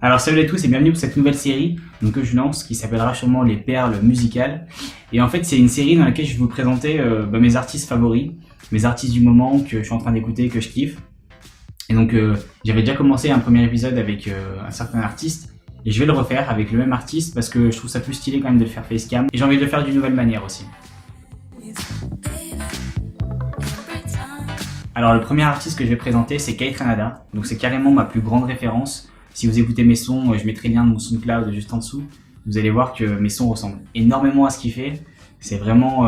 Alors salut à tous et bienvenue pour cette nouvelle série que je lance qui s'appellera sûrement les perles musicales. Et en fait c'est une série dans laquelle je vais vous présenter mes artistes favoris, mes artistes du moment que je suis en train d'écouter, que je kiffe. Et donc j'avais déjà commencé un premier épisode avec un certain artiste et je vais le refaire avec le même artiste parce que je trouve ça plus stylé quand même de le faire facecam et j'ai envie de le faire d'une nouvelle manière aussi. Alors le premier artiste que je vais présenter c'est Kate Ranada, donc c'est carrément ma plus grande référence. Si vous écoutez mes sons, je mettrai le lien de mon SoundCloud juste en dessous. Vous allez voir que mes sons ressemblent énormément à ce qu'il fait. C'est vraiment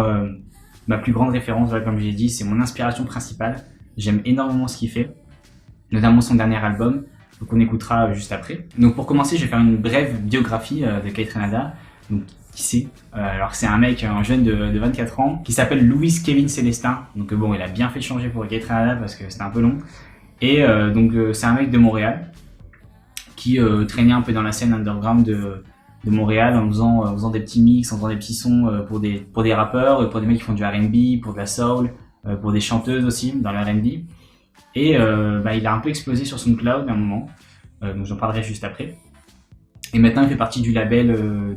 ma plus grande référence, voilà, comme j'ai dit, c'est mon inspiration principale. J'aime énormément ce qu'il fait, notamment son dernier album, qu'on écoutera juste après. Donc pour commencer, je vais faire une brève biographie de Kate Ranada. Donc qui c'est Alors c'est un mec, un jeune de 24 ans, qui s'appelle Louis Kevin Célestin. Donc bon, il a bien fait changer pour Kate Ranada parce que c'était un peu long. Et c'est un mec de Montréal, qui traînait un peu dans la scène underground de Montréal en faisant des petits mix, en faisant des petits sons pour des rappeurs, pour des mecs qui font du R&B, pour de la soul, pour des chanteuses aussi dans le R&B. Et il a un peu explosé sur SoundCloud à un moment, donc j'en parlerai juste après. Et maintenant il fait partie du label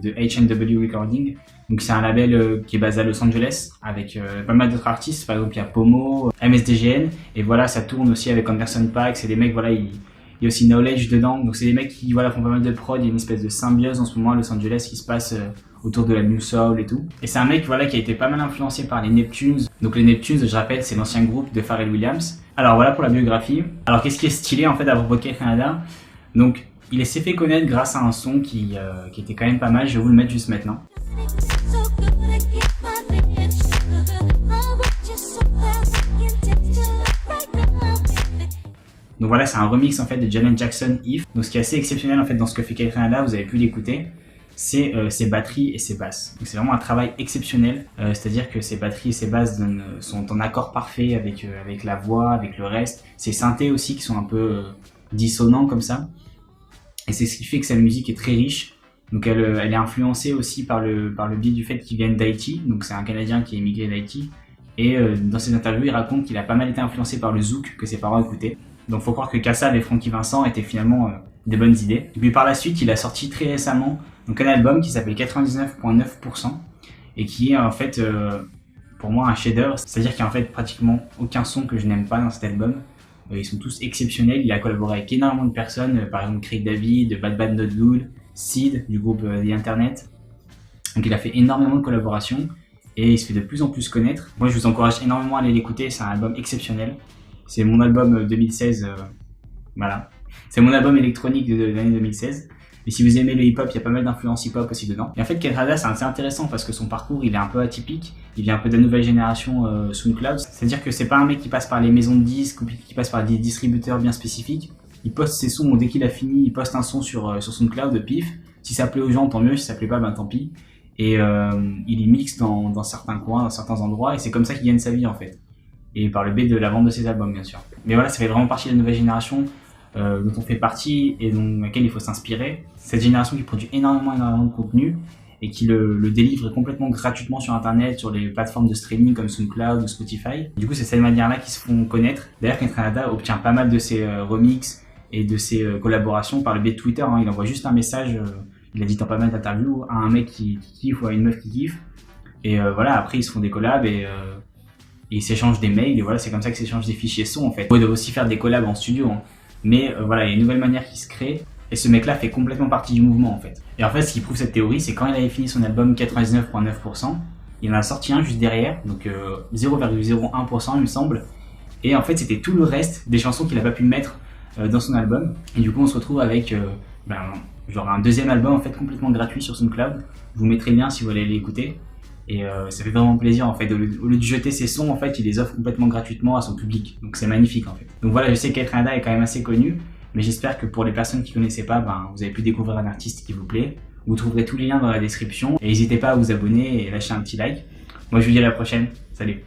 de H&W Recording, donc c'est un label qui est basé à Los Angeles avec pas mal d'autres artistes, par exemple il y a Pomo, MSDGN, et voilà ça tourne aussi avec Anderson .Paak, c'est des mecs voilà il y a aussi Knowledge dedans, donc c'est des mecs qui voilà font pas mal de prod, il y a une espèce de symbiose en ce moment à Los Angeles qui se passe autour de la New Soul et tout. Et c'est un mec voilà qui a été pas mal influencé par les Neptunes. Donc les Neptunes, je rappelle, c'est l'ancien groupe de Pharrell Williams. Alors voilà pour la biographie. Alors qu'est-ce qui est stylé en fait à propos de Kate Ranada? Donc il s'est fait connaître grâce à un son qui était quand même pas mal, je vais vous le mettre juste maintenant. Donc voilà, c'est un remix en fait de Janet Jackson If. Donc ce qui est assez exceptionnel en fait dans ce que fait Kate Ranada, vous avez pu l'écouter, c'est ses batteries et ses basses. Donc c'est vraiment un travail exceptionnel, c'est-à-dire que ses batteries et ses basses sont en accord parfait avec la voix, avec le reste. Ses synthés aussi qui sont un peu dissonants comme ça. Et c'est ce qui fait que sa musique est très riche. Donc elle est influencée aussi par le biais du fait qu'il vienne d'Haïti. Donc c'est un Canadien qui est immigré d'Haïti. Et dans ses interviews, il raconte qu'il a pas mal été influencé par le zouk que ses parents écoutaient. Donc faut croire que Kassav et Frankie Vincent étaient finalement des bonnes idées. Et puis par la suite, il a sorti très récemment donc un album qui s'appelle 99.9% et qui est en fait pour moi un chef-d'œuvre. C'est-à-dire qu'il y a en fait pratiquement aucun son que je n'aime pas dans cet album. Ils sont tous exceptionnels. Il a collaboré avec énormément de personnes, par exemple Craig David, Bad Bad Not Good, Sid du groupe The Internet. Donc il a fait énormément de collaborations et il se fait de plus en plus connaître. Moi je vous encourage énormément à aller l'écouter, c'est un album exceptionnel. C'est mon album 2016, voilà. C'est mon album électronique de l'année 2016. Et si vous aimez le hip-hop, il y a pas mal d'influences hip-hop aussi dedans. Et en fait, Kate Ranada, c'est assez intéressant parce que son parcours, il est un peu atypique. Il vient un peu de la nouvelle génération SoundCloud. C'est-à-dire que c'est pas un mec qui passe par les maisons de disques ou qui passe par des distributeurs bien spécifiques. Il poste ses sons, dès qu'il a fini, il poste un son sur SoundCloud de pif. Si ça plaît aux gens, tant mieux. Si ça plaît pas, ben tant pis. Et il y mixe dans certains coins, dans certains endroits. Et c'est comme ça qu'il gagne sa vie en fait. Et par le biais de la vente de ses albums bien sûr. Mais voilà, ça fait vraiment partie de la nouvelle génération dont on fait partie et dans laquelle il faut s'inspirer. Cette génération qui produit énormément de contenu et qui le délivre complètement gratuitement sur internet, sur les plateformes de streaming comme SoundCloud ou Spotify. Du coup c'est cette manière là qu'ils se font connaître. D'ailleurs Kate Ranada obtient pas mal de ses remixes et de ses collaborations par le biais de Twitter, hein. Il envoie juste un message, il a dit dans pas mal d'interviews, à un mec qui kiffe ou à une meuf qui kiffe. Et voilà, après ils se font des collabs et ils s'échangent des mails et voilà, c'est comme ça qu'ils s'échangent des fichiers son en fait. Ils doivent aussi faire des collabs en studio, hein. Mais voilà, il y a une nouvelle manière qui se crée et ce mec là fait complètement partie du mouvement en fait. Et en fait ce qui prouve cette théorie, c'est quand il avait fini son album 99.9%, il en a sorti un juste derrière, donc 0,01% il me semble. Et en fait c'était tout le reste des chansons qu'il a pas pu mettre dans son album. Et du coup on se retrouve avec genre un deuxième album en fait complètement gratuit sur SoundCloud. Je vous mettrai le lien si vous voulez l'écouter. Et ça fait vraiment plaisir en fait, au lieu de jeter ses sons en fait, il les offre complètement gratuitement à son public, donc c'est magnifique en fait. Donc voilà, je sais que Kate Ranada est quand même assez connu, mais j'espère que pour les personnes qui connaissaient pas, vous avez pu découvrir un artiste qui vous plaît. Vous trouverez tous les liens dans la description et n'hésitez pas à vous abonner et lâcher un petit like. Moi je vous dis à la prochaine, salut.